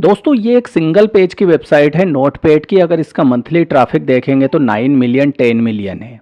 दोस्तों ये एक सिंगल पेज की वेबसाइट है नोटपैड की। अगर इसका मंथली ट्रैफिक देखेंगे तो 9 मिलियन 10 मिलियन है।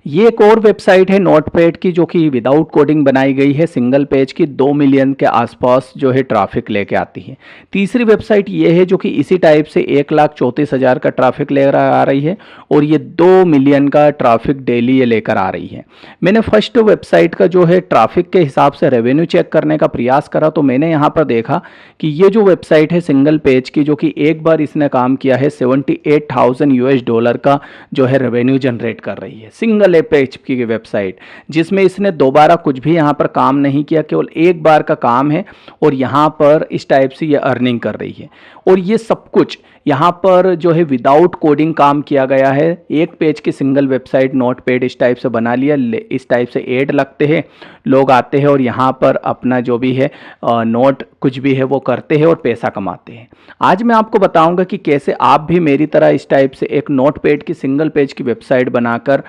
ये एक और वेबसाइट है नोटपैड की जो कि विदाउट कोडिंग बनाई गई है। सिंगल पेज की 2 मिलियन के आसपास जो है ट्रैफिक लेके आती है। तीसरी वेबसाइट ये है जो कि इसी टाइप से 1,34,000 का ट्रैफिक लेकर आ रही है और ये 2 मिलियन का ट्रैफिक डेली ये लेकर आ रही है। मैंने फर्स्ट वेबसाइट का जो है ट्रैफिक के हिसाब से रेवेन्यू चेक करने का प्रयास करा तो मैंने यहाँ पर देखा कि ये जो वेबसाइट है सिंगल पेज की जो कि एक बार इसने काम किया है $78,000 का जो है रेवेन्यू जनरेट कर रही है। सिंगल पेज की वेबसाइट जिसमें इसने दोबारा कुछ भी यहाँ पर काम नहीं किया, केवल एक बार का काम है और यहाँ पर इस टाइप से ये अर्निंग कर रही है। और ये सब कुछ यहाँ पर जो है विदाउट कोडिंग काम किया गया है। एक पेज की सिंगल वेबसाइट नोटपैड इस टाइप से बना लिया, इस टाइप से ऐड लगते हैं, लोग आते हैं और यहाँ पर अपना जो भी है नोट कुछ भी है वो करते हैं और पैसा कमाते हैं। आज मैं आपको बताऊंगा कि कैसे आप भी मेरी तरह इस टाइप से एक नोटपैड की सिंगल पेज की वेबसाइट बनाकर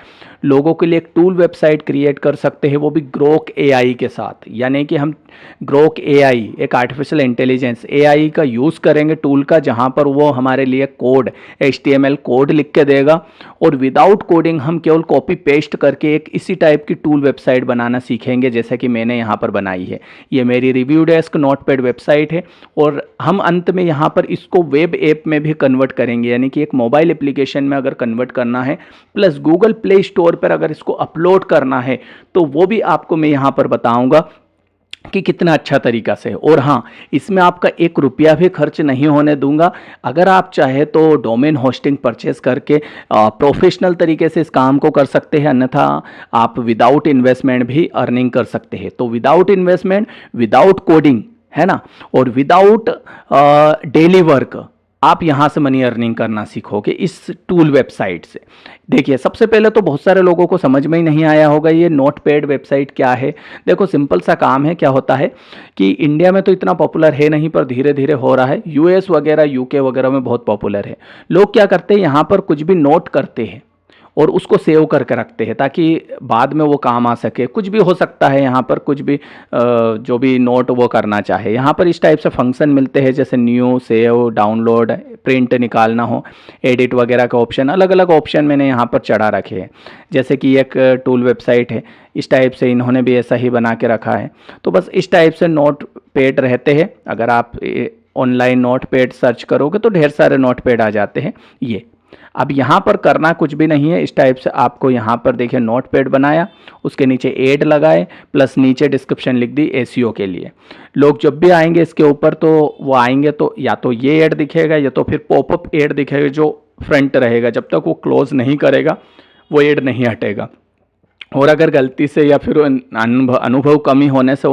लोगों के लिए एक टूल वेबसाइट क्रिएट कर सकते हैं, वो भी ग्रोक एआई के साथ। यानी कि हम ग्रोक एआई एक आर्टिफिशियल इंटेलिजेंस एआई का यूज़ करेंगे टूल का, जहाँ पर वो हमारे लिए कोड HTML कोड लिख के देगा और विदाउट कोडिंग हम केवल कॉपी पेस्ट करके एक इसी टाइप की टूल वेबसाइट बनाना सीखेंगे जैसा कि मैंने यहाँ पर बनाई है। ये मेरी रिव्यू डेस्क नोटपैड वेबसाइट है और हम अंत में यहाँ पर इसको वेब ऐप में भी कन्वर्ट करेंगे। यानी कि एक मोबाइल एप्लीकेशन में अगर कन्वर्ट करना है प्लस गूगल प्ले स्टोर पर अगर इसको अपलोड करना है तो वो भी आपको मैं यहाँ पर बताऊँगा कि कितना अच्छा तरीका से। और हाँ, इसमें आपका 1 रुपया भी खर्च नहीं होने दूंगा। अगर आप चाहे तो डोमेन होस्टिंग परचेस करके प्रोफेशनल तरीके से इस काम को कर सकते हैं, अन्यथा आप विदाउट इन्वेस्टमेंट भी अर्निंग कर सकते हैं। तो विदाउट इन्वेस्टमेंट, विदाउट कोडिंग, है ना, और विदाउट डेली वर्क आप यहाँ से मनी अर्निंग करना सीखोगे इस टूल वेबसाइट से। देखिए, सबसे पहले तो बहुत सारे लोगों को समझ में ही नहीं आया होगा ये नोटपैड वेबसाइट क्या है। देखो, सिंपल सा काम है। क्या होता है कि इंडिया में तो इतना पॉपुलर है नहीं, पर धीरे धीरे हो रहा है। US वगैरह UK वगैरह में बहुत पॉपुलर है। लोग क्या करते हैं, यहाँ पर कुछ भी नोट करते हैं और उसको सेव करके रखते हैं ताकि बाद में वो काम आ सके। कुछ भी हो सकता है यहाँ पर, कुछ भी जो भी नोट वो करना चाहे। यहाँ पर इस टाइप से फंक्शन मिलते हैं जैसे न्यू, सेव, डाउनलोड, प्रिंट निकालना हो, एडिट वगैरह का ऑप्शन, अलग अलग ऑप्शन मैंने यहाँ पर चढ़ा रखे हैं। जैसे कि एक टूल वेबसाइट है, इस टाइप से इन्होंने भी ऐसा ही बना के रखा है। तो बस इस टाइप से नोटपैड रहते हैं। अगर आप ऑनलाइन नोटपैड सर्च करोगे तो ढेर सारे नोटपैड आ जाते हैं। ये अब यहाँ पर करना कुछ भी नहीं है। इस टाइप से आपको यहाँ पर देखिए नोटपैड बनाया, उसके नीचे ऐड लगाए, प्लस नीचे डिस्क्रिप्शन लिख दी SEO के लिए। लोग जब भी आएंगे इसके ऊपर तो वो आएंगे तो या तो ये ऐड दिखेगा या तो फिर पॉपअप ऐड दिखेगा जो फ्रंट रहेगा। जब तक वो क्लोज नहीं करेगा वो ऐड नहीं हटेगा। और अगर गलती से या फिर अनुभव कमी होने से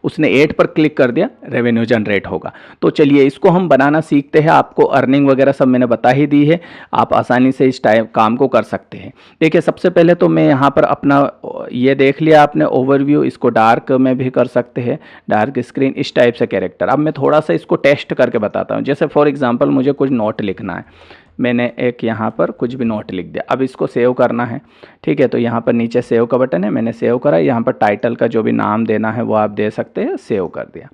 उसने ऐड पर क्लिक कर दिया, रेवेन्यू जनरेट होगा। तो चलिए इसको हम बनाना सीखते हैं। आपको अर्निंग वगैरह सब मैंने बता ही दी है, आप आसानी से इस टाइप काम को कर सकते हैं। देखिए, सबसे पहले तो मैं यहाँ पर अपना ये देख लिया आपने ओवरव्यू। इसको डार्क में भी कर सकते हैं, डार्क स्क्रीन, इस टाइप से कैरेक्टर। अब मैं थोड़ा सा इसको टेस्ट करके बताता हूँ। जैसे फॉर एग्जाम्पल मुझे कुछ नोट लिखना है, मैंने एक यहाँ पर कुछ भी नोट लिख दिया। अब इसको सेव करना है, ठीक है। तो यहाँ पर नीचे सेव का बटन है, मैंने सेव करा। यहाँ पर टाइटल का जो भी नाम देना है वो आप दे सकते हैं, सेव कर दिया।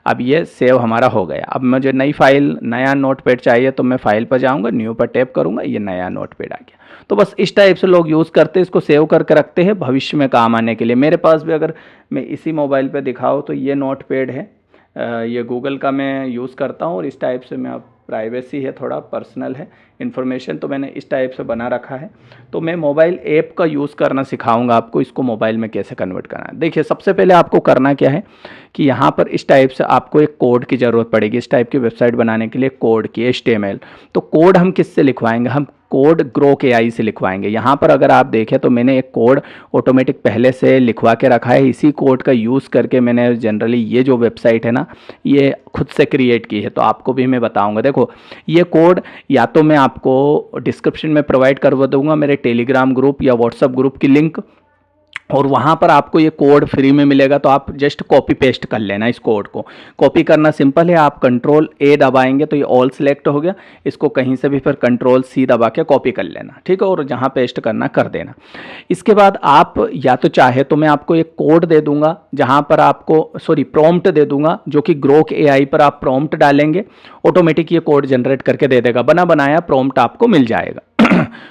अब ये सेव हमारा हो गया। अब मुझे नई फाइल, नया नोटपैड चाहिए तो मैं फाइल पर जाऊँगा, न्यू पर टैप करूँगा, ये नया नोटपैड आ गया। तो बस इस टाइप से लोग यूज़ करते हैं, इसको सेव करके रखते हैं भविष्य में काम आने के लिए। मेरे पास भी अगर मैं इसी मोबाइल पर दिखाऊँ तो ये नोटपैड है, ये गूगल का मैं यूज़ करता हूँ और इस टाइप से मैं अब प्राइवेसी है, थोड़ा पर्सनल है इन्फॉर्मेशन, तो मैंने इस टाइप से बना रखा है। तो मैं मोबाइल ऐप का यूज़ करना सिखाऊंगा आपको, इसको मोबाइल में कैसे कन्वर्ट करना है। देखिए, सबसे पहले आपको करना क्या है कि यहाँ पर इस टाइप से आपको एक कोड की ज़रूरत पड़ेगी। इस टाइप की वेबसाइट बनाने के लिए कोड की HTML। तो कोड हम किससे लिखवाएंगे, हम कोड ग्रोक एआई से लिखवाएंगे। यहाँ पर अगर आप देखें तो मैंने एक कोड ऑटोमेटिक पहले से लिखवा के रखा है। इसी कोड का यूज़ करके मैंने जनरली ये जो वेबसाइट है ना, ये खुद से क्रिएट की है। तो आपको भी मैं बताऊंगा। देखो, ये कोड या तो मैं आपको डिस्क्रिप्शन में प्रोवाइड करवा दूंगा, मेरे टेलीग्राम ग्रुप या व्हाट्सएप ग्रुप की लिंक, और वहाँ पर आपको ये कोड फ्री में मिलेगा, तो आप जस्ट कॉपी पेस्ट कर लेना। इस कोड को कॉपी करना सिंपल है, आप कंट्रोल ए दबाएंगे तो ये ऑल सेलेक्ट हो गया, इसको कहीं से भी फिर कंट्रोल सी दबा के कॉपी कर लेना, ठीक है, और जहाँ पेस्ट करना कर देना। इसके बाद आप या तो चाहे तो मैं आपको एक कोड दे दूंगा, जहाँ पर आपको प्रॉम्प्ट दे दूंगा, जो कि ग्रोक एआई पर आप प्रॉम्प्ट डालेंगे, ऑटोमेटिक ये कोड जनरेट करके दे देगा, बना बनाया प्रॉम्प्ट आपको मिल जाएगा।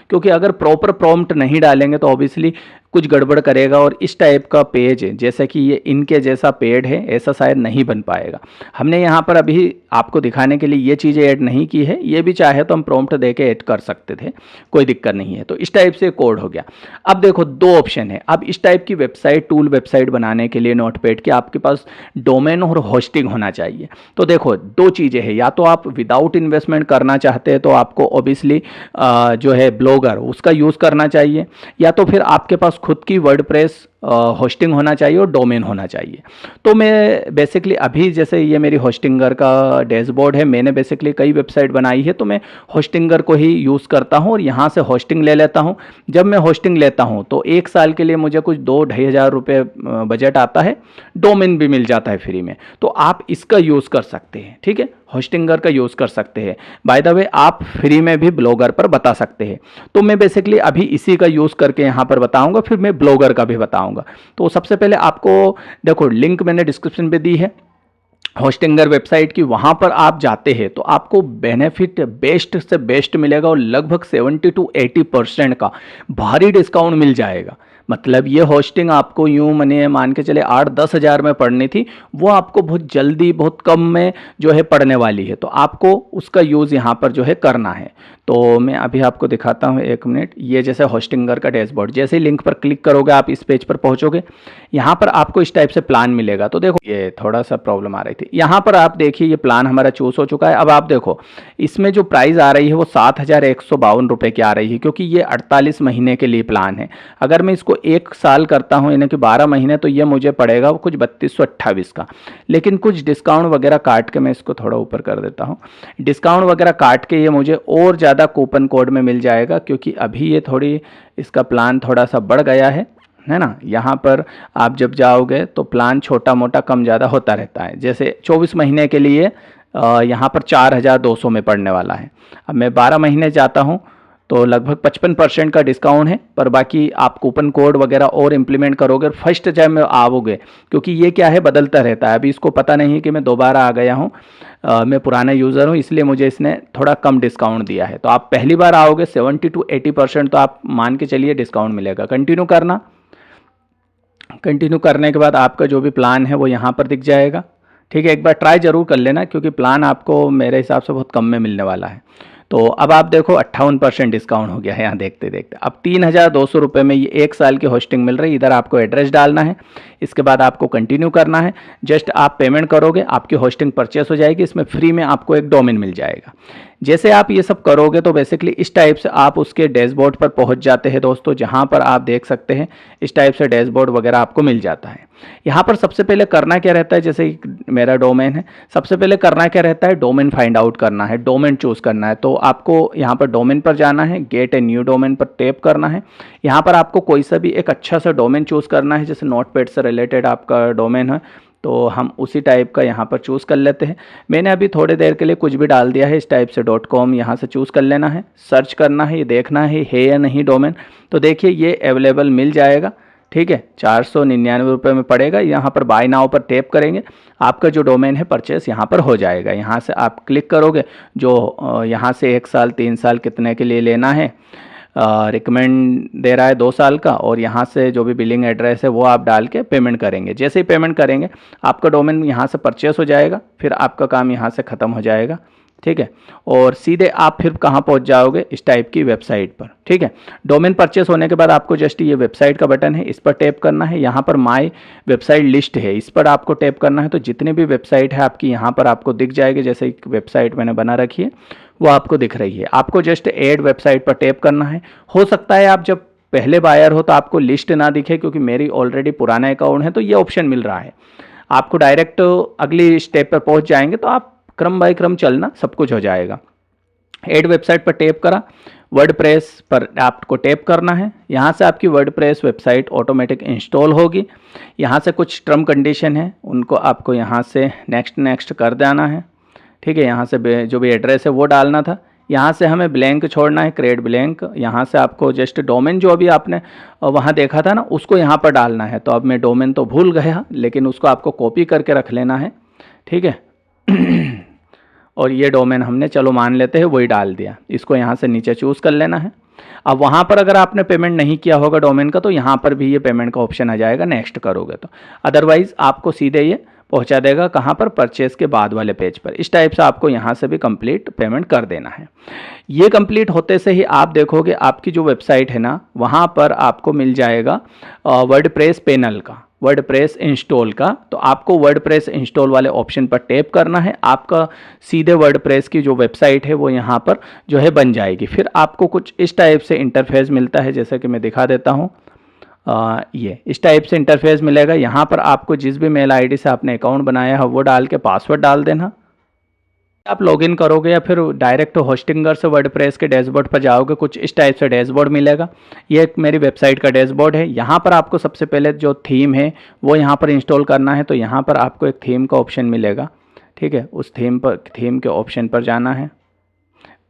क्योंकि अगर प्रॉपर प्रॉम्प्ट नहीं डालेंगे तो ऑब्वियसली कुछ गड़बड़ करेगा, और इस टाइप का पेज है जैसे कि ये इनके जैसा पेड है, ऐसा शायद नहीं बन पाएगा। हमने यहाँ पर अभी आपको दिखाने के लिए ये चीज़ें ऐड नहीं की है, ये भी चाहे तो हम प्रॉम्प्ट दे के ऐड कर सकते थे, कोई दिक्कत नहीं है। तो इस टाइप से कोड हो गया। अब देखो दो ऑप्शन है। अब इस टाइप की वेबसाइट, टूल वेबसाइट बनाने के लिए नोटपैड की आपके पास डोमेन और होस्टिंग होना चाहिए। तो देखो दो चीज़ें हैं, या तो आप विदाउट इन्वेस्टमेंट करना चाहते हैं तो आपको ऑब्वियसली जो है ब्लॉगर उसका यूज़ करना चाहिए, या तो फिर आपके पास खुद की वर्डप्रेस होस्टिंग होना चाहिए और डोमेन होना चाहिए। तो मैं बेसिकली अभी जैसे ये मेरी होस्टिंगर का डैशबोर्ड है, मैंने बेसिकली कई वेबसाइट बनाई है, तो मैं होस्टिंगर को ही यूज़ करता हूँ और यहाँ से होस्टिंग ले लेता हूँ। जब मैं होस्टिंग लेता हूँ तो एक साल के लिए मुझे कुछ 2-2.5 हज़ार रुपये बजट आता है, डोमेन भी मिल जाता है फ्री में, तो आप इसका यूज़ कर सकते हैं, ठीक है, होस्टिंगर का यूज़ कर सकते हैं। बाय द वे आप फ्री में भी ब्लॉगर पर बता सकते हैं। तो मैं बेसिकली अभी इसी का यूज़ करके यहाँ पर बताऊँगा, फिर मैं ब्लॉगर का भी बताऊँगा। तो सबसे पहले आपको देखो लिंक मैंने डिस्क्रिप्शन पे दी है होस्टिंगर वेबसाइट की, वहाँ पर आप जाते हैं तो आपको बेनिफिट बेस्ट से बेस्ट मिलेगा, और लगभग 70 to 80% का भारी डिस्काउंट मिल जाएगा। मतलब ये होस्टिंग आपको यूँ मने मान के चले 8-10 हज़ार में पड़नी थी, वो आपको बहुत जल्दी बहुत कम में जो है पड़ने वाली है। तो आपको उसका यूज़ यहाँ पर जो है करना है। तो मैं अभी आपको दिखाता हूँ, एक मिनट। ये जैसे होस्टिंगर का डैशबोर्ड, जैसे ही लिंक पर क्लिक करोगे आप इस पेज पर पहुँचोगे, यहाँ पर आपको इस टाइप से प्लान मिलेगा। तो देखो ये थोड़ा सा प्रॉब्लम आ रही थी, यहाँ पर आप देखिए ये प्लान हमारा चूज़ हो चुका है। अब आप देखो इसमें जो प्राइस आ रही है वो 7,152 रुपये की आ रही है, क्योंकि ये 48 महीने के लिए प्लान है। अगर मैं इसको एक साल करता हूँ यानी कि 12 महीने, तो ये मुझे पड़ेगा कुछ 3228 का। लेकिन कुछ डिस्काउंट वगैरह काट के, मैं इसको थोड़ा ऊपर कर देता हूँ, डिस्काउंट वगैरह काट के ये मुझे और ज़्यादा कूपन कोड में मिल जाएगा, क्योंकि अभी ये थोड़ी इसका प्लान थोड़ा सा बढ़ गया है ना। यहाँ पर आप जब जाओगे तो प्लान छोटा मोटा कम ज़्यादा होता रहता है। जैसे 24 महीने के लिए यहाँ पर 4,200 में पड़ने वाला है। अब मैं 12 महीने जाता हूँ तो लगभग 55% का डिस्काउंट है, पर बाकी आप कूपन कोड वगैरह और इम्प्लीमेंट करोगे फर्स्ट टाइम में आओगे, क्योंकि ये क्या है बदलता रहता है। अभी इसको पता नहीं है कि मैं दोबारा आ गया हूँ, मैं पुराना यूज़र हूँ, इसलिए मुझे इसने थोड़ा कम डिस्काउंट दिया है। तो आप पहली बार आओगे 70 to 80% तो आप मान के चलिए डिस्काउंट मिलेगा। कंटिन्यू करना, कंटिन्यू करने के बाद आपका जो भी प्लान है वो यहाँ पर दिख जाएगा, ठीक है। एक बार ट्राई ज़रूर कर लेना, क्योंकि प्लान आपको मेरे हिसाब से बहुत कम में मिलने वाला है। तो अब आप देखो 58% डिस्काउंट हो गया है यहाँ देखते देखते। अब 3,200 रुपये में ये एक साल की होस्टिंग मिल रही है। इधर आपको एड्रेस डालना है, इसके बाद आपको कंटिन्यू करना है। जस्ट आप पेमेंट करोगे, आपकी होस्टिंग परचेस हो जाएगी, इसमें फ्री में आपको एक डोमेन मिल जाएगा। जैसे आप ये सब करोगे तो बेसिकली इस टाइप से आप उसके डैशबोर्ड पर पहुंच जाते हैं दोस्तों, जहां पर आप देख सकते हैं इस टाइप से डैशबोर्ड वगैरह आपको मिल जाता है। यहाँ पर सबसे पहले करना क्या रहता है, जैसे मेरा डोमेन है, सबसे पहले करना क्या रहता है, डोमेन फाइंड आउट करना है, डोमेन चूज करना है। तो आपको यहाँ पर डोमेन पर जाना है, गेट ए न्यू डोमेन पर टैप करना है। यहाँ पर आपको कोई सा भी एक अच्छा सा डोमेन चूज करना है, जैसे नोटपैड से रिलेटेड आपका डोमेन है तो हम उसी टाइप का यहाँ पर चूज़ कर लेते हैं। मैंने अभी थोड़ी देर के लिए कुछ भी डाल दिया है, इस टाइप से .com यहाँ से चूज़ कर लेना है, सर्च करना है, ये देखना है या नहीं डोमेन। तो देखिए ये अवेलेबल मिल जाएगा, ठीक है, 499 रुपये में पड़ेगा। यहाँ पर बाय नाउ पर टैप करेंगे, आपका जो डोमेन है परचेस यहाँ पर हो जाएगा। यहाँ से आप क्लिक करोगे, जो यहाँ से 1 साल 3 साल कितने के लिए लेना है, रिकमेंड दे रहा है 2 साल का, और यहाँ से जो भी बिलिंग एड्रेस है वो आप डाल के पेमेंट करेंगे। जैसे ही पेमेंट करेंगे आपका डोमेन यहाँ से परचेस हो जाएगा, फिर आपका काम यहाँ से ख़त्म हो जाएगा, ठीक है। और सीधे आप फिर कहाँ पहुँच जाओगे, इस टाइप की वेबसाइट पर, ठीक है। डोमेन परचेस होने के बाद आपको जस्ट ये वेबसाइट का बटन है, इस पर टैप करना है। यहाँ पर माय वेबसाइट लिस्ट है, इस पर आपको टैप करना है। तो जितनी भी वेबसाइट है आपकी यहाँ पर आपको दिख जाएगी। जैसे एक वेबसाइट मैंने बना रखी है वो आपको दिख रही है, आपको जस्ट ऐड वेबसाइट पर टैप करना है। हो सकता है आप जब पहले बायर हो तो आपको लिस्ट ना दिखे, क्योंकि मेरी ऑलरेडी पुराना अकाउंट है तो ये ऑप्शन मिल रहा है। आपको डायरेक्ट अगली स्टेप पर पहुंच जाएंगे, तो आप क्रम बाय क्रम चलना, सब कुछ हो जाएगा। ऐड वेबसाइट पर टैप करा, वर्डप्रेस पर आपको टैप करना है। यहाँ से आपकी वर्डप्रेस वेबसाइट ऑटोमेटिक इंस्टॉल होगी। यहाँ से कुछ टर्म कंडीशन है, उनको आपको यहाँ से नेक्स्ट नेक्स्ट कर देना है। ठीक है, यहाँ से जो भी एड्रेस है वो डालना था। यहाँ से हमें ब्लैंक छोड़ना है, क्रिएट ब्लैंक। यहाँ से आपको जस्ट डोमेन जो अभी आपने वहाँ देखा था ना, उसको यहाँ पर डालना है। तो अब मैं डोमेन तो भूल गया, लेकिन उसको आपको कॉपी करके रख लेना है। ठीक है और ये डोमेन हमने चलो मान लेते हैं वही डाल दिया। इसको यहाँ से नीचे चूज़ कर लेना है। अब वहाँ पर अगर आपने पेमेंट नहीं किया होगा डोमेन का, तो यहाँ पर भी ये पेमेंट का ऑप्शन आ जाएगा, नेक्स्ट करोगे तो। अदरवाइज़ आपको सीधे ये पहुंचा देगा कहाँ पर, परचेज के बाद वाले पेज पर। इस टाइप से आपको यहाँ से भी कंप्लीट पेमेंट कर देना है। ये कंप्लीट होते से ही आप देखोगे आपकी जो वेबसाइट है ना, वहाँ पर आपको मिल जाएगा वर्डप्रेस पैनल का, वर्डप्रेस इंस्टॉल का। तो आपको वर्डप्रेस इंस्टॉल वाले ऑप्शन पर टैप करना है। आपका सीधे वर्डप्रेस की जो वेबसाइट है वो यहाँ पर जो है बन जाएगी। फिर आपको कुछ इस टाइप से इंटरफेस मिलता है, जैसे कि मैं दिखा देता हूँ। ये इस टाइप से इंटरफेस मिलेगा। यहाँ पर आपको जिस भी मेल आईडी से आपने अकाउंट बनाया है वो डाल के पासवर्ड डाल देना। आप लॉगिन करोगे या फिर डायरेक्ट होस्टिंगर से वर्डप्रेस के डैशबोर्ड पर जाओगे, कुछ इस टाइप से डैशबोर्ड मिलेगा। ये एक मेरी वेबसाइट का डैशबोर्ड है। यहाँ पर आपको सबसे पहले जो थीम है वो यहाँ पर इंस्टॉल करना है। तो यहाँ पर आपको एक थीम का ऑप्शन मिलेगा। ठीक है, उस थीम के ऑप्शन पर जाना है।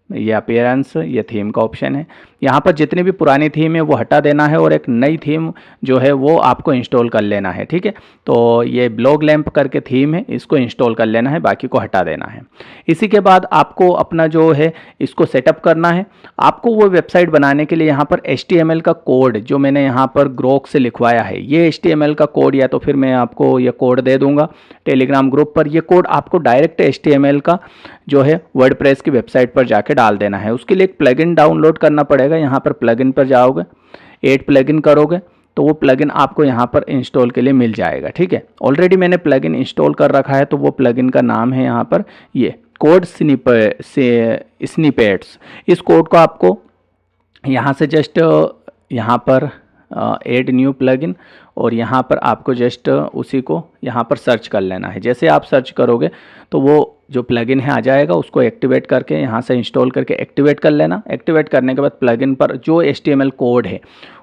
ये अपीयरेंस, ये थीम का ऑप्शन है। यहाँ पर जितनी भी पुरानी थीम है वो हटा देना है और एक नई थीम जो है वो आपको इंस्टॉल कर लेना है। ठीक है, तो ये ब्लॉग लैंप करके थीम है, इसको इंस्टॉल कर लेना है, बाकी को हटा देना है। इसी के बाद आपको अपना जो है इसको सेटअप करना है। आपको वो वेबसाइट बनाने के लिए यहाँ पर HTML का कोड जो मैंने यहाँ पर ग्रोक से लिखवाया है, ये HTML का कोड, या तो फिर मैं आपको ये कोड दे दूंगा टेलीग्राम ग्रुप पर। ये कोड आपको डायरेक्ट HTML का जो है वर्डप्रेस की वेबसाइट पर जाके डाल देना है। उसके लिए एक प्लगइन डाउनलोड करना पड़ेगा। यहाँ पर प्लगइन पर जाओगे, ऐड प्लगइन करोगे तो वो प्लगइन आपको यहाँ पर इंस्टॉल के लिए मिल जाएगा। ठीक है, ऑलरेडी मैंने प्लगइन इंस्टॉल कर रखा है, तो वो प्लगइन का नाम है यहाँ पर ये कोड स्निपेट्स। इस कोड को आपको यहाँ से जस्ट यहाँ पर ऐड न्यू प्लगइन, और यहाँ पर आपको जस्ट उसी को यहाँ पर सर्च कर लेना है। जैसे आप सर्च करोगे तो वो जो प्लगइन है आ जाएगा, उसको एक्टिवेट करके यहाँ से इंस्टॉल करके एक्टिवेट कर लेना। एक्टिवेट करने के बाद प्लगइन पर जो HTML कोड है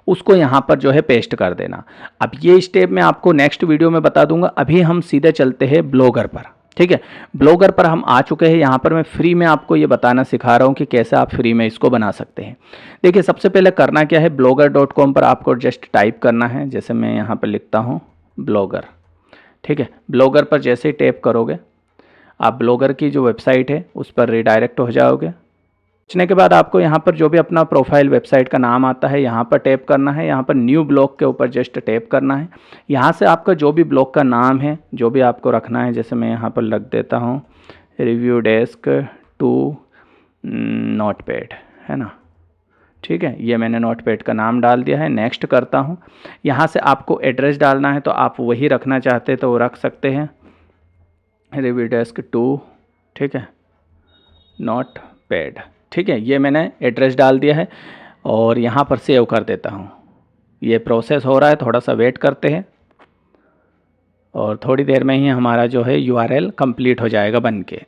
उसको यहाँ पर जो है पेस्ट कर देना। अब ये स्टेप मैं आपको नेक्स्ट वीडियो में बता दूंगा। अभी हम सीधे चलते हैं ब्लॉगर पर। ठीक है, ब्लॉगर पर हम आ चुके हैं। यहाँ पर मैं फ्री में आपको ये बताना सिखा रहा हूँ कि कैसे आप फ्री में इसको बना सकते हैं। देखिए, सबसे पहले करना क्या है, blogger.com पर आपको जस्ट टाइप करना है। जैसे मैं यहाँ पर लिखता हूँ ब्लॉगर। ठीक है, ब्लॉगर पर जैसे ही टैप करोगे आप ब्लॉगर की जो वेबसाइट है उस पर रिडायरेक्ट हो जाओगे। पहुंचने के बाद आपको यहाँ पर जो भी अपना प्रोफाइल वेबसाइट का नाम आता है यहाँ पर टैप करना है। यहाँ पर न्यू ब्लॉग के ऊपर जस्ट टैप करना है। यहाँ से आपका जो भी ब्लॉग का नाम है जो भी आपको रखना है, जैसे मैं यहाँ पर रख देता हूँ रिव्यू डेस्क टू नोटपैड, है ना। ठीक है, ये मैंने नोटपैड का नाम डाल दिया है। नेक्स्ट करता हूँ। यहाँ से आपको एड्रेस डालना है, तो आप वही रखना चाहते तो वो रख सकते हैं, रिव्यू डेस्क टू, ठीक है, नोटपैड। ठीक है, ये मैंने एड्रेस डाल दिया है और यहाँ पर सेव कर देता हूँ। ये प्रोसेस हो रहा है, थोड़ा सा वेट करते हैं और थोड़ी देर में ही हमारा जो है URL कंप्लीट हो जाएगा बन के।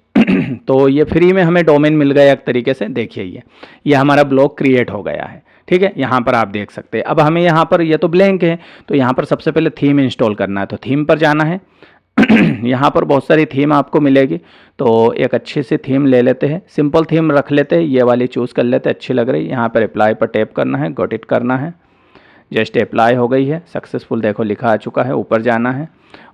तो ये फ्री में हमें डोमेन मिल गया एक तरीके से। देखिए ये हमारा ब्लॉग क्रिएट हो गया है। ठीक है, यहाँ पर आप देख सकते हैं। अब हमें यहाँ पर ये तो ब्लैंक है, तो यहाँ पर सबसे पहले थीम इंस्टॉल करना है। तो थीम पर जाना है। यहाँ पर बहुत सारी थीम आपको मिलेगी, तो एक अच्छी सी थीम ले लेते हैं। सिंपल थीम रख लेते हैं, ये वाली चूज़ कर लेते हैं, अच्छी लग रही है। यहाँ पर अप्लाई पर टैप करना है, गॉट इट करना है। जस्ट अप्लाई हो गई है, सक्सेसफुल देखो लिखा आ चुका है। ऊपर जाना है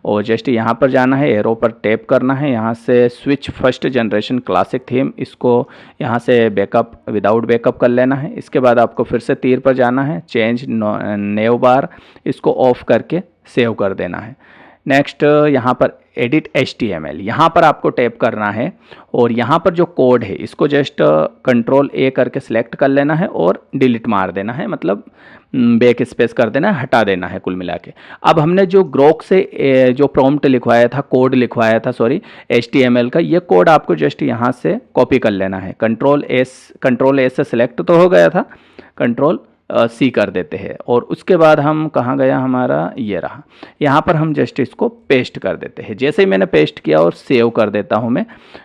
और जस्ट यहाँ पर जाना है, एरो पर टैप करना है। यहाँ से switch first generation classic theme, इसको यहाँ से बैकअप विदाउट बैकअप कर लेना है। इसके बाद आपको फिर से तीर पर जाना है, चेंज नेव बार, इसको ऑफ करके सेव कर देना है। नेक्स्ट यहाँ पर एडिट HTML, यहाँ पर आपको टैप करना है और यहाँ पर जो कोड है इसको जस्ट कंट्रोल A करके सिलेक्ट कर लेना है और डिलीट मार देना है, मतलब बैक स्पेस कर देना है, हटा देना है कुल मिला के। अब हमने जो ग्रोक से जो प्रॉम्प्ट लिखवाया था, कोड लिखवाया था सॉरी HTML का, ये कोड आपको जस्ट यहाँ से कॉपी कर लेना है। कंट्रोल A से सिलेक्ट तो हो गया था, कंट्रोल सी कर देते हैं। और उसके बाद हम कहाँ गया हमारा, ये रहा, यहाँ पर हम जस्ट इसको पेस्ट कर देते हैं। जैसे ही मैंने पेस्ट किया और सेव कर देता हूँ मैं,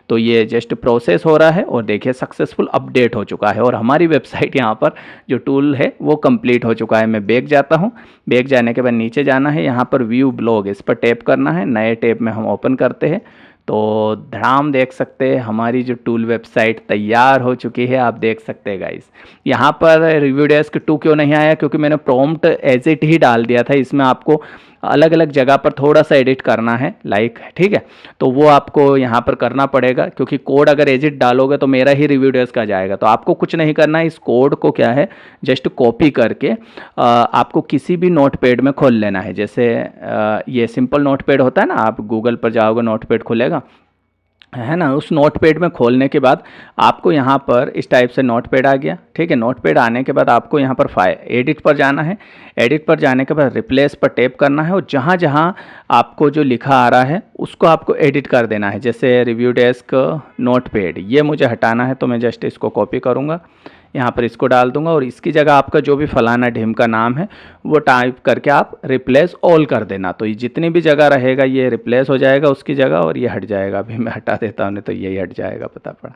तो ये जस्ट प्रोसेस हो रहा है और देखिए सक्सेसफुल अपडेट हो चुका है और हमारी वेबसाइट यहाँ पर जो टूल है वो कंप्लीट हो चुका है। मैं बैक जाता हूँ, बैक जाने के बाद नीचे जाना है, यहाँ पर व्यू ब्लॉग इस पर टैप करना है, नए टैब में हम ओपन करते हैं तो धड़ाम देख सकते हैं हमारी जो टूल वेबसाइट तैयार हो चुकी है। आप देख सकते हैं गाइस, यहाँ पर रिव्यू डेस्क 2 क्यों नहीं आया, क्योंकि मैंने प्रॉम्प्ट एज इट ही डाल दिया था। इसमें आपको अलग अलग जगह पर थोड़ा सा एडिट करना है, लाइक ठीक है, तो वो आपको यहाँ पर करना पड़ेगा, क्योंकि कोड अगर एजिट डालोगे तो मेरा ही रिव्यू डेस्क आ जाएगा। तो आपको कुछ नहीं करना है, इस कोड को क्या है जस्ट कॉपी करके आपको किसी भी नोटपैड में खोल लेना है। जैसे ये सिंपल नोटपैड होता है ना, आप गूगल पर जाओगे नोटपैड खुलेगा है ना, उस नोटपैड में खोलने के बाद आपको यहाँ पर इस टाइप से नोटपैड आ गया, ठीक है। नोटपैड आने के बाद आपको यहाँ पर एडिट पर जाना है, एडिट पर जाने के बाद रिप्लेस पर टैप करना है और जहाँ जहाँ आपको जो लिखा आ रहा है उसको आपको एडिट कर देना है। जैसे रिव्यू डेस्क नोटपैड ये मुझे हटाना है, तो मैं जस्ट इसको कॉपी करूँगा, यहाँ पर इसको डाल दूंगा और इसकी जगह आपका जो भी फलाना ढिम का नाम है वो टाइप करके आप रिप्लेस ऑल कर देना। तो ये जितनी भी जगह रहेगा ये रिप्लेस हो जाएगा उसकी जगह और ये हट जाएगा। अभी मैं हटा देता हूँ, नहीं तो यही हट जाएगा, पता पड़ा,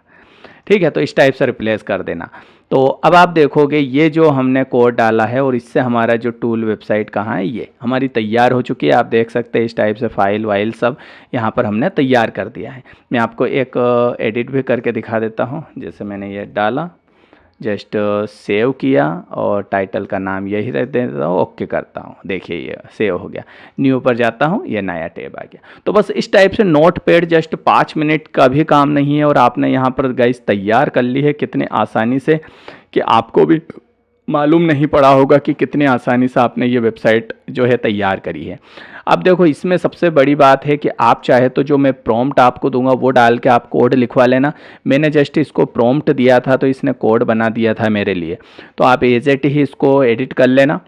ठीक है। तो इस टाइप से रिप्लेस कर देना। तो अब आप देखोगे ये जो हमने कोड डाला है और इससे हमारा जो टूल वेबसाइट कहाँ है, ये हमारी तैयार हो चुकी है। आप देख सकते हैं इस टाइप से फाइल वाइल सब यहाँ पर हमने तैयार कर दिया है। मैं आपको एक एडिट भी करके दिखा देता हूँ। जैसे मैंने ये डाला, जस्ट सेव किया और टाइटल का नाम यही रख देता हूँ, ओके करता हूँ, देखिए ये सेव हो गया। न्यू पर जाता हूँ, ये नया टैब आ गया। तो बस इस टाइप से नोटपैड जस्ट 5 मिनट का भी काम नहीं है और आपने यहाँ पर गाइस तैयार कर ली है कितने आसानी से, कि आपको भी मालूम नहीं पड़ा होगा कि कितनी आसानी से आपने ये वेबसाइट जो है तैयार करी है। अब देखो इसमें सबसे बड़ी बात है कि आप चाहे तो जो मैं प्रॉम्प्ट आपको दूंगा वो डाल के आप कोड लिखवा लेना। मैंने जस्ट इसको प्रॉम्प्ट दिया था तो इसने कोड बना दिया था मेरे लिए, तो आप एज इट ही इसको एडिट कर लेना।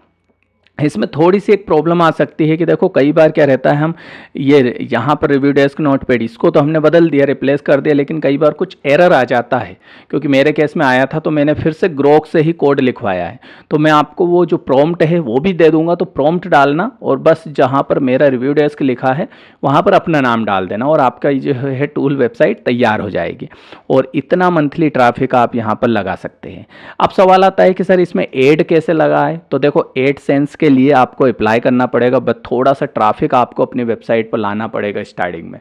इसमें थोड़ी सी एक प्रॉब्लम आ सकती है कि देखो कई बार क्या रहता है, हम ये यहाँ पर रिव्यू डेस्क नोटपैड इसको तो हमने बदल दिया, रिप्लेस कर दिया, लेकिन कई बार कुछ एरर आ जाता है। क्योंकि मेरे केस में आया था तो मैंने फिर से ग्रोक से ही कोड लिखवाया है। तो मैं आपको वो जो प्रॉम्प्ट है वो भी दे दूंगा, तो प्रॉम्प्ट डालना और बस जहाँ पर मेरा रिव्यू डेस्क लिखा है वहाँ पर अपना नाम डाल देना और आपका जो है टूल वेबसाइट तैयार हो जाएगी। और इतना मंथली ट्रैफिक आप यहाँ पर लगा सकते हैं। अब सवाल आता है कि सर इसमें एड कैसे लगाए, तो देखो एडसेंस के लिए आपको अप्लाई करना पड़ेगा, बट थोड़ा सा ट्रैफिक आपको अपनी वेबसाइट पर लाना पड़ेगा स्टार्टिंग में।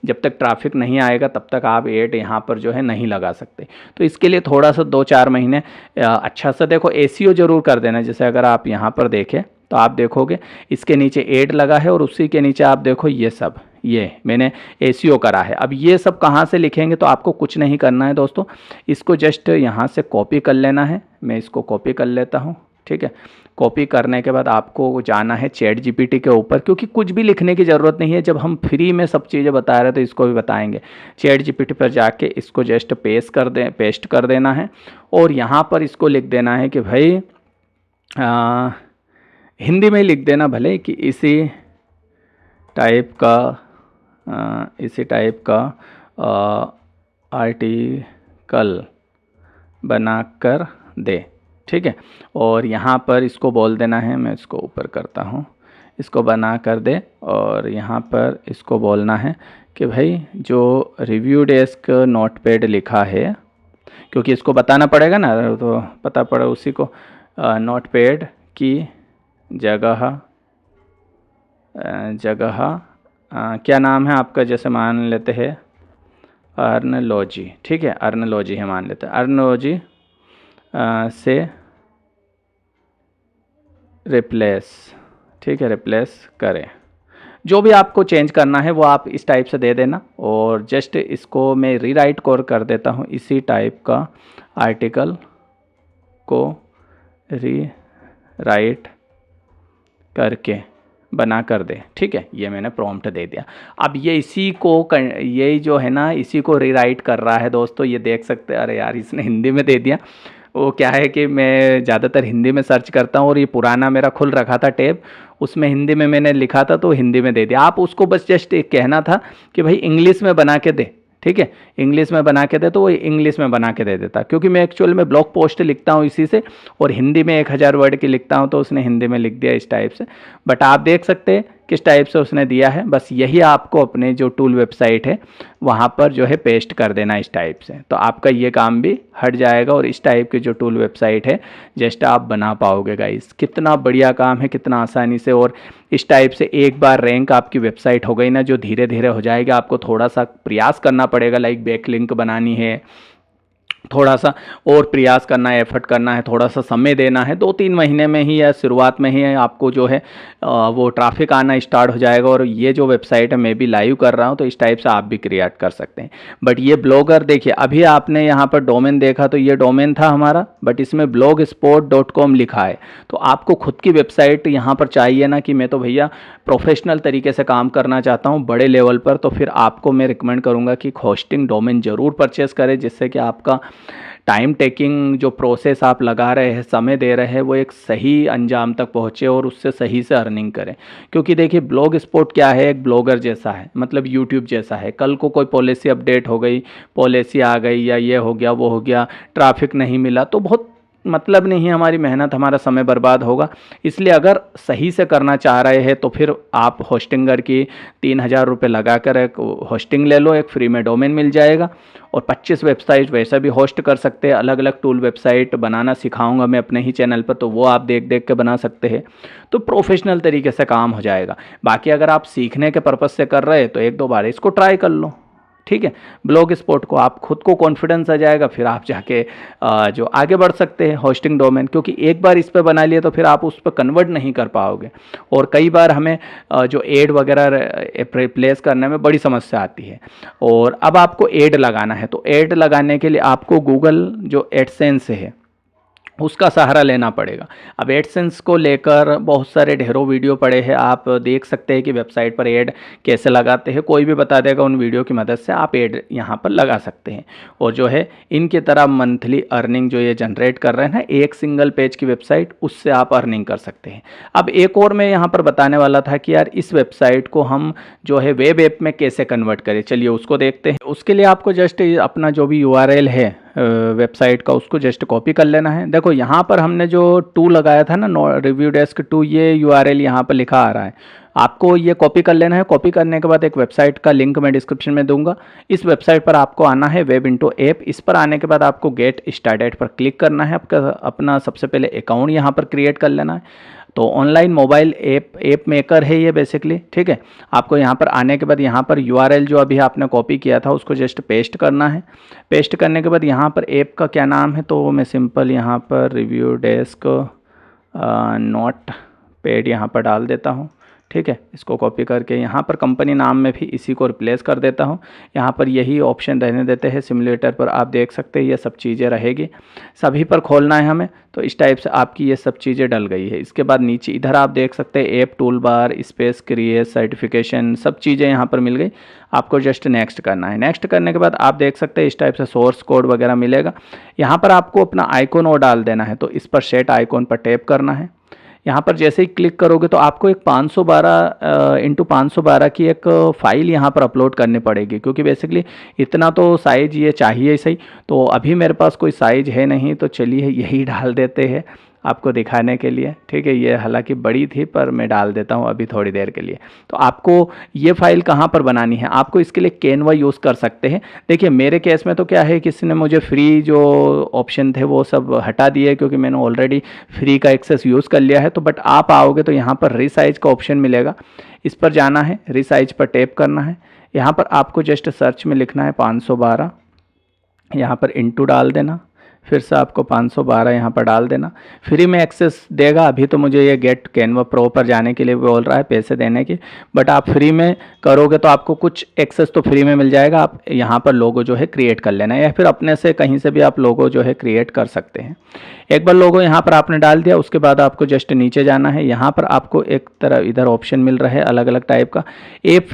जब तक ट्रैफिक नहीं आएगा तब तक आप एड यहाँ पर जो है नहीं लगा सकते। तो इसके लिए थोड़ा सा 2-4 महीने अच्छा सा देखो एसीओ जरूर कर देना। जैसे अगर आप यहाँ पर देखें तो आप देखोगे इसके नीचे एड लगा है और उसी के नीचे आप देखो ये सब ये मैंने एसीओ करा है। अब ये सब कहाँ से लिखेंगे, तो आपको कुछ नहीं करना है दोस्तों, इसको जस्ट यहाँ से कॉपी कर लेना है। मैं इसको कॉपी कर लेता हूँ, ठीक है। कॉपी करने के बाद आपको जाना है चैट जीपीटी के ऊपर, क्योंकि कुछ भी लिखने की ज़रूरत नहीं है, जब हम फ्री में सब चीज़ें बता रहे हैं तो इसको भी बताएंगे। चैट जीपीटी पर जाके इसको जस्ट पेस्ट कर देना है और यहाँ पर इसको लिख देना है कि भाई हिंदी में लिख देना भले कि इसी टाइप का आर्टिकल बनाकर दे, ठीक है। और यहाँ पर इसको बोल देना है, मैं इसको ऊपर करता हूँ, इसको बना कर दे और यहाँ पर इसको बोलना है कि भाई जो रिव्यू डेस्क नोटपैड लिखा है, क्योंकि इसको बताना पड़ेगा ना, तो पता पड़ा उसी को नोटपैड की जगह क्या नाम है आपका, जैसे मान लेते हैं अर्नलॉजी, ठीक है, अर्नलॉजी है मान लेते हैं, अर्नलॉजी से रिप्लेस, ठीक है, रिप्लेस करें। जो भी आपको चेंज करना है वो आप इस टाइप से दे देना और जस्ट इसको मैं रीराइट कर देता हूँ, इसी टाइप का आर्टिकल को रीराइट करके बना कर दे, ठीक है। ये मैंने प्रॉम्प्ट दे दिया। अब ये यही जो है ना इसी को रीराइट कर रहा है दोस्तों, ये देख सकते हैं। अरे यार इसने हिंदी में दे दिया। वो क्या है कि मैं ज़्यादातर हिंदी में सर्च करता हूँ और ये पुराना मेरा खुल रखा था टैब, उसमें हिंदी में मैंने लिखा था तो हिंदी में दे दिया। आप उसको बस जस्ट एक कहना था कि भाई इंग्लिश में बना के दे, ठीक है, इंग्लिश में बना के दे तो वो इंग्लिश में बना के दे देता, क्योंकि मैं एक्चुअल में ब्लॉग पोस्ट लिखता हूँ इसी से, और हिंदी में 1000 वर्ड की लिखता हूँ तो उसने हिंदी में लिख दिया इस टाइप से। बट आप देख सकते हैं किस टाइप से उसने दिया है, बस यही आपको अपने जो टूल वेबसाइट है वहाँ पर जो है पेस्ट कर देना इस टाइप से, तो आपका ये काम भी हट जाएगा और इस टाइप की जो टूल वेबसाइट है जस्ट आप बना पाओगे गाइस। कितना बढ़िया काम है, कितना आसानी से, और इस टाइप से एक बार रैंक आपकी वेबसाइट हो गई ना, जो धीरे धीरे हो जाएगा, आपको थोड़ा सा प्रयास करना पड़ेगा, लाइक बैक लिंक बनानी है, थोड़ा सा और प्रयास करना है, एफर्ट करना है, थोड़ा सा समय देना है, 2-3 महीने में ही या शुरुआत में ही आपको जो है वो ट्रैफिक आना स्टार्ट हो जाएगा। और ये जो वेबसाइट है मैं भी लाइव कर रहा हूँ, तो इस टाइप से आप भी क्रिएट कर सकते हैं। बट ये ब्लॉगर देखिए, अभी आपने यहाँ पर डोमेन देखा तो ये डोमेन था हमारा, बट इसमें blogspot.com लिखा है। तो आपको खुद की वेबसाइट यहाँ पर चाहिए ना, कि मैं तो भैया प्रोफेशनल तरीके से काम करना चाहता हूँ बड़े लेवल पर, तो फिर आपको मैं रिकमेंड करूँगा कि होस्टिंग डोमेन ज़रूर परचेस करें, जिससे कि आपका टाइम टेकिंग जो प्रोसेस आप लगा रहे हैं, समय दे रहे हैं, वो एक सही अंजाम तक पहुँचे और उससे सही से अर्निंग करें। क्योंकि देखिए ब्लॉग स्पॉट क्या है, एक ब्लॉगर जैसा है, मतलब यूट्यूब जैसा है। कल को कोई पॉलिसी अपडेट हो गई, पॉलिसी आ गई, या ये हो गया वो हो गया, ट्रैफिक नहीं मिला, तो बहुत मतलब नहीं है, हमारी मेहनत हमारा समय बर्बाद होगा। इसलिए अगर सही से करना चाह रहे हैं तो फिर आप होस्टिंगर की 3000 रुपये लगा कर एक होस्टिंग ले लो, एक फ्री में डोमेन मिल जाएगा, और 25 वेबसाइट वैसा भी होस्ट कर सकते हैं। अलग अलग टूल वेबसाइट बनाना सिखाऊंगा मैं अपने ही चैनल पर, तो वो आप देख देख के बना सकते हैं, तो प्रोफेशनल तरीके से काम हो जाएगा। बाकी अगर आप सीखने के पर्पज़ से कर रहे हैं तो 1-2 बार इसको ट्राई कर लो, ठीक है। ब्लॉग स्पॉट को आप खुद को कॉन्फिडेंस आ जाएगा, फिर आप जाके जो आगे बढ़ सकते हैं होस्टिंग डोमेन, क्योंकि एक बार इस पे बना लिए तो फिर आप उस पर कन्वर्ट नहीं कर पाओगे। और कई बार हमें जो एड वगैरह प्लेस करने में बड़ी समस्या आती है, और अब आपको एड लगाना है, तो एड लगाने के लिए आपको गूगल जो एडसेंस है उसका सहारा लेना पड़ेगा। अब एडसेंस को लेकर बहुत सारे ढेरों वीडियो पड़े हैं, आप देख सकते हैं कि वेबसाइट पर ऐड कैसे लगाते हैं, कोई भी बता देगा। उन वीडियो की मदद से आप ऐड यहाँ पर लगा सकते हैं, और जो है इनकी तरह मंथली अर्निंग जो ये जनरेट कर रहे हैं ना, एक सिंगल पेज की वेबसाइट, उससे आप अर्निंग कर सकते हैं। अब एक और मैं यहाँ पर बताने वाला था कि यार इस वेबसाइट को हम जो है वेब ऐप में कैसे कन्वर्ट करें, चलिए उसको देखते हैं। उसके लिए आपको जस्ट अपना जो भी URL है वेबसाइट का, उसको जस्ट कॉपी कर लेना है। देखो यहाँ पर हमने जो 2 लगाया था ना, रिव्यू डेस्क 2, ये URL यहाँ पर लिखा आ रहा है, आपको ये कॉपी कर लेना है। कॉपी करने के बाद एक वेबसाइट का लिंक मैं डिस्क्रिप्शन में दूंगा, इस वेबसाइट पर आपको आना है, वेब इंटो ऐप। इस पर आने के बाद आपको गेट स्टार्टेड पर क्लिक करना है, आपका अपना सबसे पहले अकाउंट यहाँ पर क्रिएट कर लेना है। तो ऑनलाइन मोबाइल ऐप मेकर है ये बेसिकली, ठीक है। आपको यहाँ पर आने के बाद यहाँ पर URL जो अभी आपने कॉपी किया था उसको जस्ट पेस्ट करना है। पेस्ट करने के बाद यहाँ पर ऐप का क्या नाम है, तो मैं सिंपल यहाँ पर रिव्यू डेस्क नोट पेड यहाँ पर डाल देता हूँ, ठीक है। इसको कॉपी करके यहाँ पर कंपनी नाम में भी इसी को रिप्लेस कर देता हूँ। यहाँ पर यही ऑप्शन रहने देते हैं, सिमुलेटर पर आप देख सकते हैं ये सब चीज़ें रहेगी, सभी पर खोलना है हमें। तो इस टाइप से आपकी ये सब चीज़ें डल गई है। इसके बाद नीचे इधर आप देख सकते हैं app tool bar, space, create, certification, सब चीज़ें यहाँ पर मिल गई। आपको जस्ट नेक्स्ट करना है। नेक्स्ट करने के बाद आप देख सकते हैं इस टाइप से सोर्स कोड वगैरह मिलेगा। यहाँ पर आपको अपना आइकॉन और डाल देना है, तो इस पर सेट आइकॉन पर टैप करना है। यहाँ पर जैसे ही क्लिक करोगे तो आपको एक 512x512 की एक फ़ाइल यहाँ पर अपलोड करनी पड़ेगी, क्योंकि बेसिकली इतना तो साइज़ ये चाहिए सही। तो अभी मेरे पास कोई साइज़ है नहीं, तो चलिए यही डाल देते हैं आपको दिखाने के लिए, ठीक है। ये हालांकि बड़ी थी पर मैं डाल देता हूँ अभी थोड़ी देर के लिए। तो आपको ये फ़ाइल कहाँ पर बनानी है, आपको इसके लिए कैनवा यूज़ कर सकते हैं। देखिए मेरे केस में तो क्या है, किसी ने मुझे फ्री जो ऑप्शन थे वो सब हटा दिए, क्योंकि मैंने ऑलरेडी फ्री का एक्सेस यूज़ कर लिया है। तो बट आप आओगे तो यहाँ पर रीसाइज का ऑप्शन मिलेगा, इस पर जाना है, रीसाइज पर टैप करना है। यहाँ पर आपको जस्ट सर्च में लिखना है 512, यहाँ पर इंटू डाल देना, फिर से आपको 512 यहाँ पर डाल देना। फ्री में एक्सेस देगा। अभी तो मुझे ये गेट कैनवा प्रो पर जाने के लिए बोल रहा है पैसे देने की, बट आप फ्री में करोगे तो आपको कुछ एक्सेस तो फ्री में मिल जाएगा। आप यहाँ पर लोगो जो है क्रिएट कर लेना है, या फिर अपने से कहीं से भी आप लोगो जो है क्रिएट कर सकते हैं। एक बार लोगो यहाँ पर आपने डाल दिया, उसके बाद आपको जस्ट नीचे जाना है। यहाँ पर आपको एक तरह इधर ऑप्शन मिल रहा है अलग अलग टाइप का, ऐप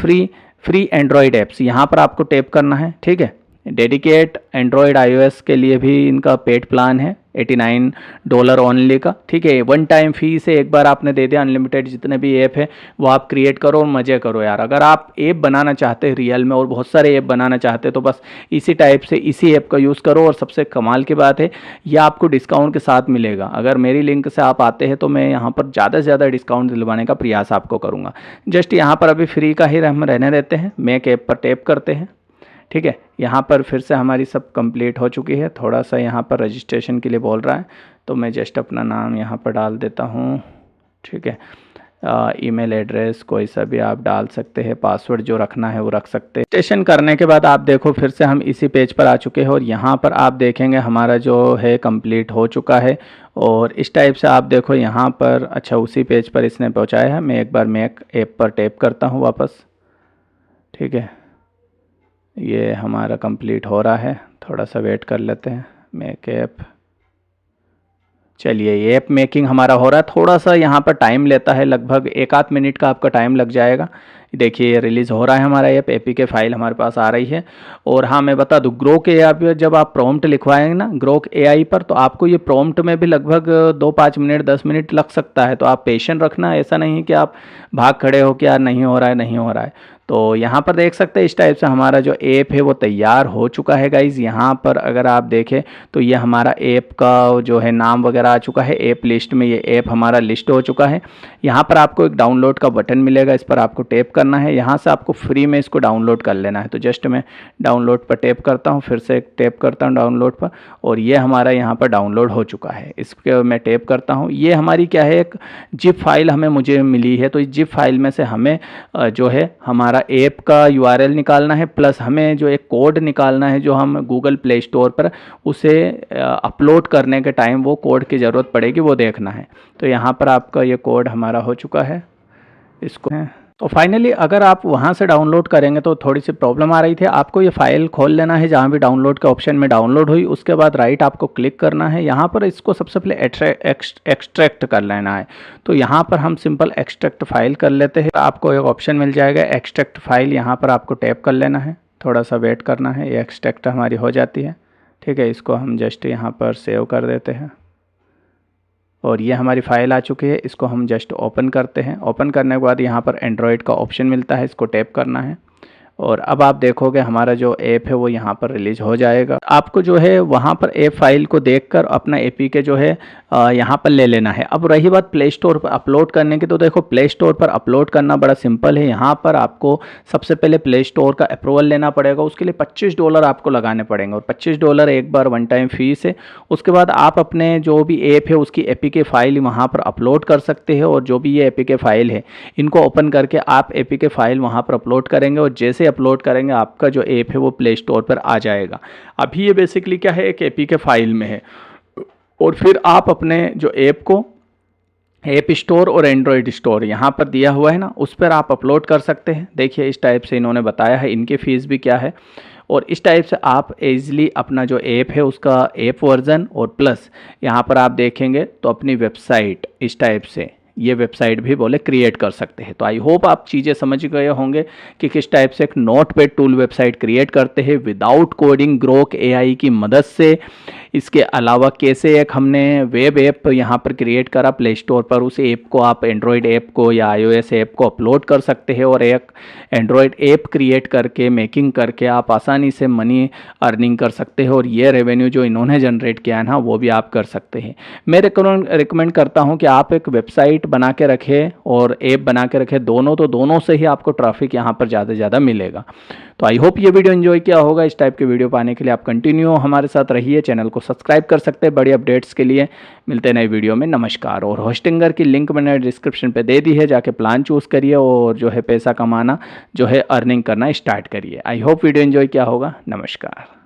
फ्री एंड्रॉयड ऐप्स, यहाँ पर आपको टैप करना है, ठीक है। डेडिकेट एंड्रॉयड iOS के लिए भी इनका पेड प्लान है $89 ओनली का, ठीक है। वन टाइम फी से एक बार आपने दे दिया, अनलिमिटेड जितने भी ऐप है वो आप क्रिएट करो और मज़े करो यार। अगर आप ऐप बनाना चाहते हैं रियल में और बहुत सारे ऐप बनाना चाहते हैं तो बस इसी टाइप से इसी ऐप का यूज़ करो। और सबसे कमाल की बात है ये आपको डिस्काउंट के साथ मिलेगा। अगर मेरी लिंक से आप आते हैं तो मैं यहाँ पर ज़्यादा से ज़्यादा डिस्काउंट दिलवाने का प्रयास आपको करूँगा। जस्ट यहाँ पर अभी फ्री का ही हम रहने देते हैं, मेक ऐप पर टैप करते हैं, ठीक है। यहाँ पर फिर से हमारी सब कंप्लीट हो चुकी है। थोड़ा सा यहाँ पर रजिस्ट्रेशन के लिए बोल रहा है तो मैं जस्ट अपना नाम यहाँ पर डाल देता हूँ, ठीक है। ईमेल एड्रेस कोई सा भी आप डाल सकते हैं, पासवर्ड जो रखना है वो रख सकते हैं। रजिस्ट्रेशन करने के बाद आप देखो फिर से हम इसी पेज पर आ चुके हैं और यहाँ पर आप देखेंगे हमारा जो है कंप्लीट हो चुका है। और इस टाइप से आप देखो यहाँ पर, अच्छा उसी पेज पर इसने पहुँचाया है। मैं एक बार मेक ऐप पर टैप करता हूँ वापस, ठीक है। ये हमारा कंप्लीट हो रहा है, थोड़ा सा वेट कर लेते हैं। मेक ऐप, चलिए ये ऐप मेकिंग हमारा हो रहा है। थोड़ा सा यहाँ पर टाइम लेता है, लगभग 1 आध मिनट का आपका टाइम लग जाएगा। देखिए ये रिलीज़ हो रहा है हमारा ऐप, एपीके फाइल हमारे पास आ रही है। और हाँ मैं बता दूँ, ग्रोक एआई पर जब आप प्रॉम्प्ट लिखवाएंगे ना ग्रोक एआई पर, तो आपको ये प्रॉम्प्ट में भी लगभग 2-5 मिनट 10 मिनट लग सकता है। तो आप पेशेंट रखना, ऐसा नहीं कि आप भाग खड़े हो कि यार नहीं हो रहा है नहीं हो रहा है। तो यहाँ पर देख सकते हैं इस टाइप से हमारा जो ऐप है वो तैयार हो चुका है गाइज़। यहाँ पर अगर आप देखें तो ये हमारा ऐप का जो है नाम वगैरह आ चुका है, ऐप लिस्ट में ये ऐप हमारा लिस्ट हो चुका है। यहाँ पर आपको एक डाउनलोड का बटन मिलेगा, इस पर आपको टैप करना है। यहाँ से आपको फ्री में इसको डाउनलोड कर लेना है। तो जस्ट मैं डाउनलोड पर टैप करता हूँ, फिर से एक टैप करता हूँ डाउनलोड पर, और ये हमारा यहाँ पर डाउनलोड हो चुका है। इसके मैं टैप करता हूँ, ये हमारी क्या है एक जिप फाइल हमें मुझे मिली है। तो इस जिप फाइल में से हमें जो है हमारा ऐप का यूआरएल निकालना है, प्लस हमें जो एक कोड निकालना है जो हम गूगल प्ले स्टोर पर उसे अपलोड करने के टाइम वो कोड की ज़रूरत पड़ेगी, वो देखना है। तो यहाँ पर आपका ये कोड हमारा हो चुका है, इसको है। तो फाइनली अगर आप वहाँ से डाउनलोड करेंगे तो थोड़ी सी प्रॉब्लम आ रही थी। आपको ये फ़ाइल खोल लेना है जहाँ भी डाउनलोड के ऑप्शन में डाउनलोड हुई, उसके बाद राइट आपको क्लिक करना है। यहाँ पर इसको सबसे पहले एक्सट्रैक्ट कर लेना है। तो यहाँ पर हम सिंपल एक्सट्रैक्ट फाइल कर लेते हैं। आपको एक ऑप्शन मिल जाएगा एक्सट्रैक्ट फाइल, यहाँ पर आपको टैप कर लेना है, थोड़ा सा वेट करना है, ये एक्सट्रैक्ट हमारी हो जाती है, ठीक है। इसको हम जस्ट यहाँ पर सेव कर देते हैं और ये हमारी फ़ाइल आ चुकी है। इसको हम जस्ट ओपन करते हैं। ओपन करने के बाद यहाँ पर एंड्रॉयड का ऑप्शन मिलता है, इसको टैप करना है और अब आप देखोगे हमारा जो ऐप है वो यहाँ पर रिलीज़ हो जाएगा। आपको जो है वहाँ पर ऐप फाइल को देखकर अपना एपीके जो है यहाँ पर ले लेना है। अब रही बात प्ले स्टोर पर अपलोड करने की, तो देखो प्ले स्टोर पर अपलोड करना बड़ा सिंपल है। यहाँ पर आपको सबसे पहले प्ले स्टोर का अप्रूवल लेना पड़ेगा, उसके लिए $25 आपको लगाने पड़ेंगे और $25 एक बार वन टाइम फीस है। उसके बाद आप अपने जो भी ऐप है उसकी एपीके फाइल वहाँ पर अपलोड कर सकते हैं और जो भी ये एपीके फाइल है इनको ओपन करके आप एपीके फाइल वहाँ पर अपलोड करेंगे और जैसे अपलोड करेंगे आपका जो ऐप है वो प्ले स्टोर पर आ जाएगा। अभी ये बेसिकली क्या है, एक एपीके फाइल में है और फिर आप अपने जो ऐप को ऐप स्टोर और एंड्रॉयड स्टोर यहाँ पर दिया हुआ है ना, उस पर आप अपलोड कर सकते हैं। देखिए इस टाइप से इन्होंने बताया है, इनकी फ़ीस भी क्या है और इस टाइप से आप ईज़िली अपना जो ऐप है उसका ऐप वर्जन और प्लस यहाँ पर आप देखेंगे तो अपनी वेबसाइट इस टाइप से ये वेबसाइट भी बोले क्रिएट कर सकते हैं। तो आई होप आप चीज़ें समझ गए होंगे कि किस टाइप से एक नोटपैड टूल वेबसाइट क्रिएट करते हैं विदाउट कोडिंग ग्रोक एआई की मदद से। इसके अलावा कैसे एक हमने वेब ऐप यहाँ पर क्रिएट करा प्ले स्टोर पर, उस ऐप को आप एंड्रॉयड ऐप को या iOS ऐप को अपलोड कर सकते हैं और एक एंड्रॉयड ऐप क्रिएट करके मेकिंग करके आप आसानी से मनी अर्निंग कर सकते हैं और ये रेवेन्यू जो इन्होंने जनरेट किया है ना वो भी आप कर सकते हैं। मैं रिकमेंड करता हूँ कि आप एक वेबसाइट बना के रखें और ऐप बना के रखें, दोनों, तो दोनों से ही आपको ट्रैफिक यहाँ पर ज़्यादा से ज़्यादा मिलेगा। तो आई होप ये वीडियो एंजॉय किया होगा। इस टाइप के वीडियो पाने के लिए आप कंटिन्यू हमारे साथ रहिए, चैनल को सब्सक्राइब कर सकते हैं बड़ी अपडेट्स के लिए। मिलते हैं नए वीडियो में, नमस्कार। और होस्टिंगर की लिंक मैंने डिस्क्रिप्शन पे दे दी है, जाके प्लान चूज़ करिए और जो है पैसा कमाना जो है अर्निंग करना स्टार्ट करिए। आई होप वीडियो एंजॉय किया होगा, नमस्कार।